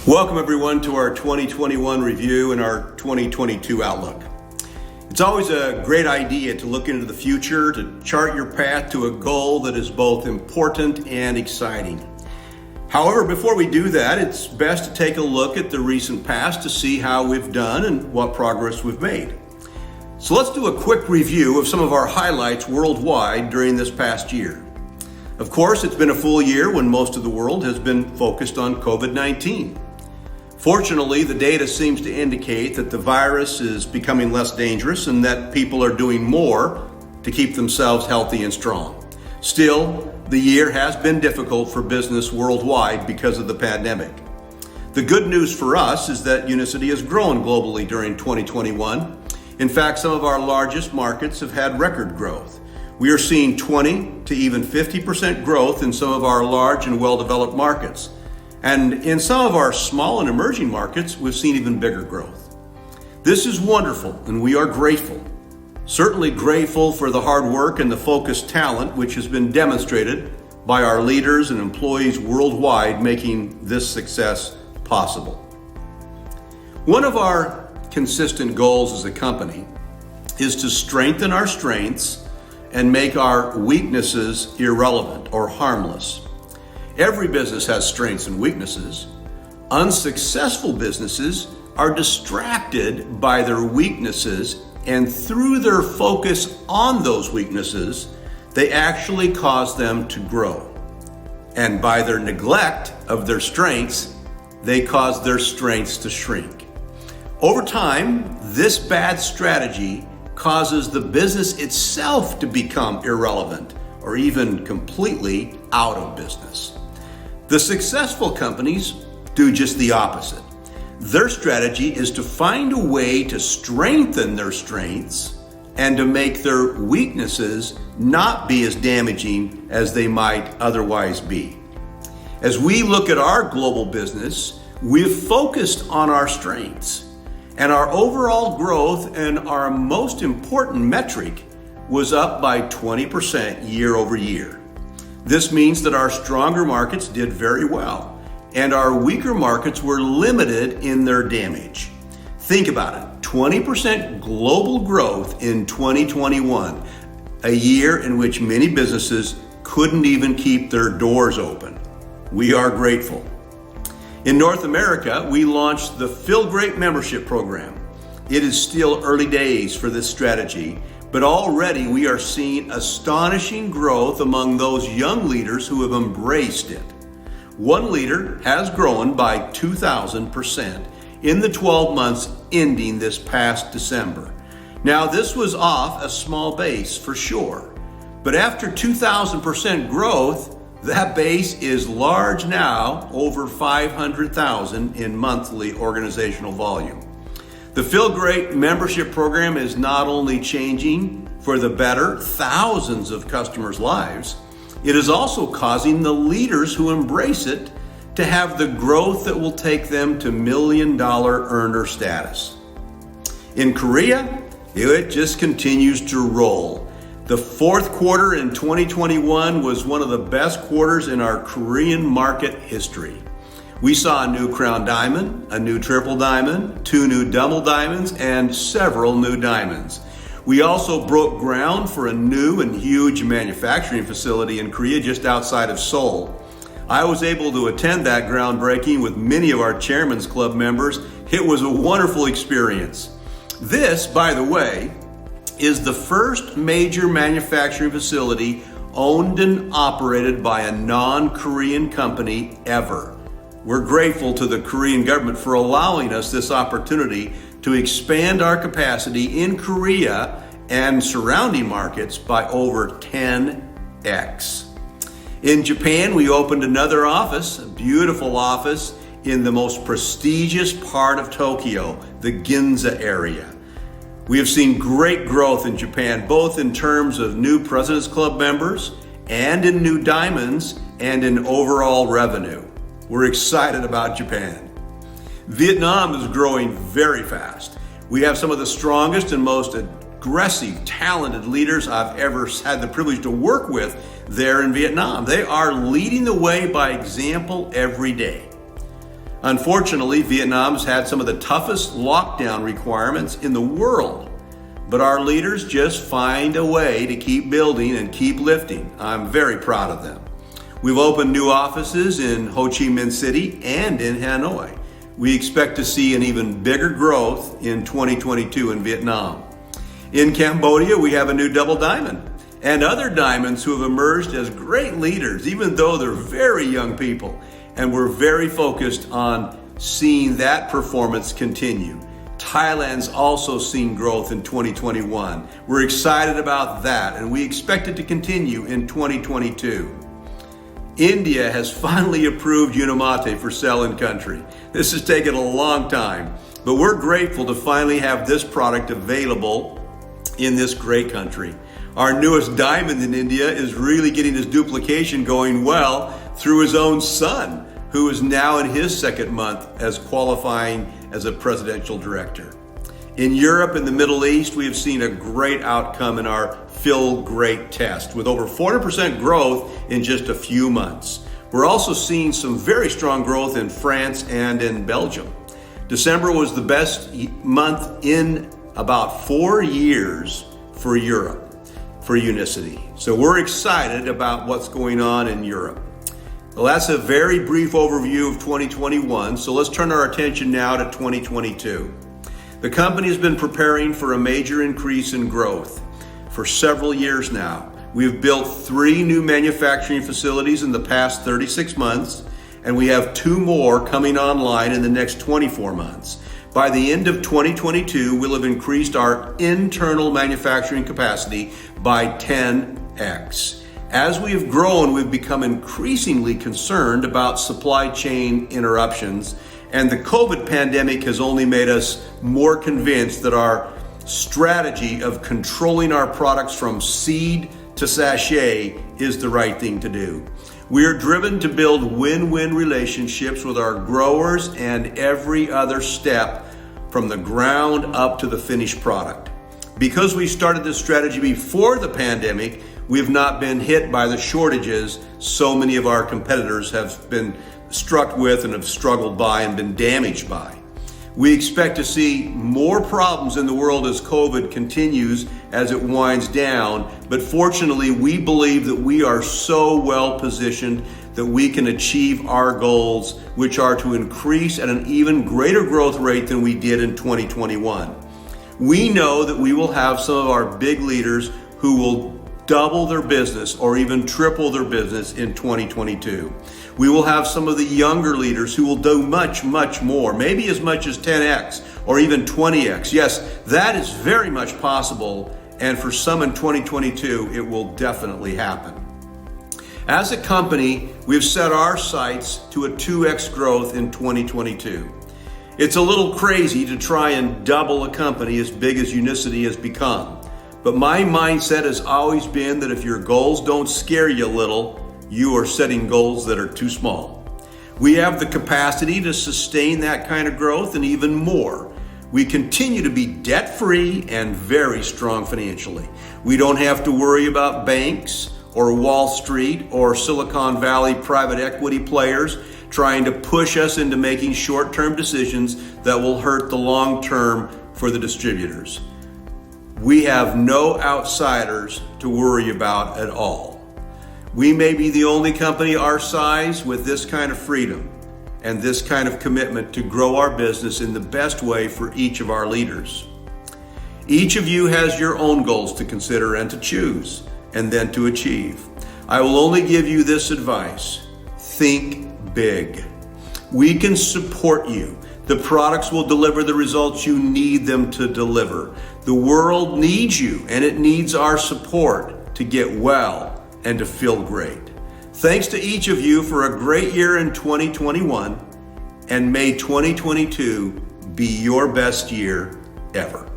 Welcome everyone to our 2021 review and our 2022 outlook. It's always a great idea to look into the future, to chart your path to a goal that is both important and exciting. However, before we do that, it's best to take a look at the recent past to see how we've done and what progress we've made. So let's do a quick review of some of our highlights worldwide during this past year. Of course, it's been a full year when most of the world has been focused on COVID-19. Fortunately, the data seems to indicate that the virus is becoming less dangerous and that people are doing more to keep themselves healthy and strong. Still, the year has been difficult for business worldwide because of the pandemic. The good news for us is that Unicity has grown globally during 2021. In fact, some of our largest markets have had record growth. We are seeing 20 to even 50% growth in some of our large and well-developed markets. And in some of our small and emerging markets, we've seen even bigger growth. This is wonderful, and we are grateful. Certainly grateful for the hard work and the focused talent which has been demonstrated by our leaders and employees worldwide making this success possible. One of our consistent goals as a company is to strengthen our strengths and make our weaknesses irrelevant or harmless. Every business has strengths and weaknesses. Unsuccessful businesses are distracted by their weaknesses, and through their focus on those weaknesses, they actually cause them to grow. And by their neglect of their strengths, they cause their strengths to shrink. Over time, this bad strategy causes the business itself to become irrelevant or even completely out of business. The successful companies do just the opposite. Their strategy is to find a way to strengthen their strengths and to make their weaknesses not be as damaging as they might otherwise be. As we look at our global business, we've focused on our strengths, and our overall growth and our most important metric was up by 20% year over year. This means that our stronger markets did very well, and our weaker markets were limited in their damage. Think about it, 20% global growth in 2021, a year in which many businesses couldn't even keep their doors open. We are grateful. In North America, we launched the Feel Great membership program. It is still early days for this strategy, but already we are seeing astonishing growth among those young leaders who have embraced it. One leader has grown by 2,000% in the 12 months ending this past December. Now, this was off a small base for sure, but after 2,000% growth, that base is large now, over 500,000 in monthly organizational volume. The Feel Great membership program is not only changing for the better thousands of customers' lives, it is also causing the leaders who embrace it to have the growth that will take them to $1 million earner status. In Korea, it just continues to roll. The fourth quarter in 2021 was one of the best quarters in our Korean market history. We saw a new Crown Diamond, a new Triple Diamond, 2 new Double Diamonds, and several new diamonds. We also broke ground for a new and huge manufacturing facility in Korea just outside of Seoul. I was able to attend that groundbreaking with many of our Chairman's Club members. It was a wonderful experience. This, by the way, is the first major manufacturing facility owned and operated by a non-Korean company ever. We're grateful to the Korean government for allowing us this opportunity to expand our capacity in Korea and surrounding markets by over 10x. In Japan, we opened another office, a beautiful office in the most prestigious part of Tokyo, the Ginza area. We have seen great growth in Japan, both in terms of new President's Club members and in new diamonds and in overall revenue. We're excited about Japan. Vietnam is growing very fast. We have some of the strongest and most aggressive, talented leaders I've ever had the privilege to work with there in Vietnam. They are leading the way by example every day. Unfortunately, Vietnam's had some of the toughest lockdown requirements in the world, but our leaders just find a way to keep building and keep lifting. I'm very proud of them. We've opened new offices in Ho Chi Minh City and in Hanoi. We expect to see an even bigger growth in 2022 in Vietnam. In Cambodia, we have a new double diamond and other diamonds who have emerged as great leaders, even though they're very young people. And we're very focused on seeing that performance continue. Thailand's also seen growth in 2021. We're excited about that, and we expect it to continue in 2022. India has finally approved Unamate for sale in country. This has taken a long time, but we're grateful to finally have this product available in this great country. Our newest diamond in India is really getting his duplication going well through his own son, who is now in his second month as qualifying as a presidential director. In Europe and the Middle East, we have seen a great outcome in our Feel Great test with over 400% growth in just a few months. We're also seeing some very strong growth in France and in Belgium. December was the best month in about 4 years for Europe, for Unicity. So we're excited about what's going on in Europe. Well, that's a very brief overview of 2021, so let's turn our attention now to 2022. The company has been preparing for a major increase in growth for several years now. We've built 3 new manufacturing facilities in the past 36 months, and we have 2 more coming online in the next 24 months. By the end of 2022, we'll have increased our internal manufacturing capacity by 10x. As we have grown, we've become increasingly concerned about supply chain interruptions, and the COVID pandemic has only made us more convinced that our strategy of controlling our products from seed to sachet is the right thing to do. We are driven to build win-win relationships with our growers and every other step from the ground up to the finished product. Because we started this strategy before the pandemic, we have not been hit by the shortages so many of our competitors have been struck with and have struggled by and been damaged by. We expect to see more problems in the world as COVID continues as it winds down, but fortunately we believe that we are so well positioned that we can achieve our goals, which are to increase at an even greater growth rate than we did in 2021. We know that we will have some of our big leaders who will double their business or even triple their business in 2022. We will have some of the younger leaders who will do much, much more, maybe as much as 10x or even 20x. Yes, that is very much possible, and for some in 2022, it will definitely happen. As a company, we've set our sights to a 2x growth in 2022. It's a little crazy to try and double a company as big as Unicity has become. But my mindset has always been that if your goals don't scare you a little, you are setting goals that are too small. We have the capacity to sustain that kind of growth and even more. We continue to be debt-free and very strong financially. We don't have to worry about banks or Wall Street or Silicon Valley private equity players trying to push us into making short-term decisions that will hurt the long term for the distributors. We have no outsiders to worry about at all. We may be the only company our size with this kind of freedom and this kind of commitment to grow our business in the best way for each of our leaders. Each of you has your own goals to consider and to choose and then to achieve. I will only give you this advice: think big. We can support you. The products will deliver the results you need them to deliver. The world needs you, and it needs our support to get well and to feel great. Thanks to each of you for a great year in 2021, and may 2022 be your best year ever.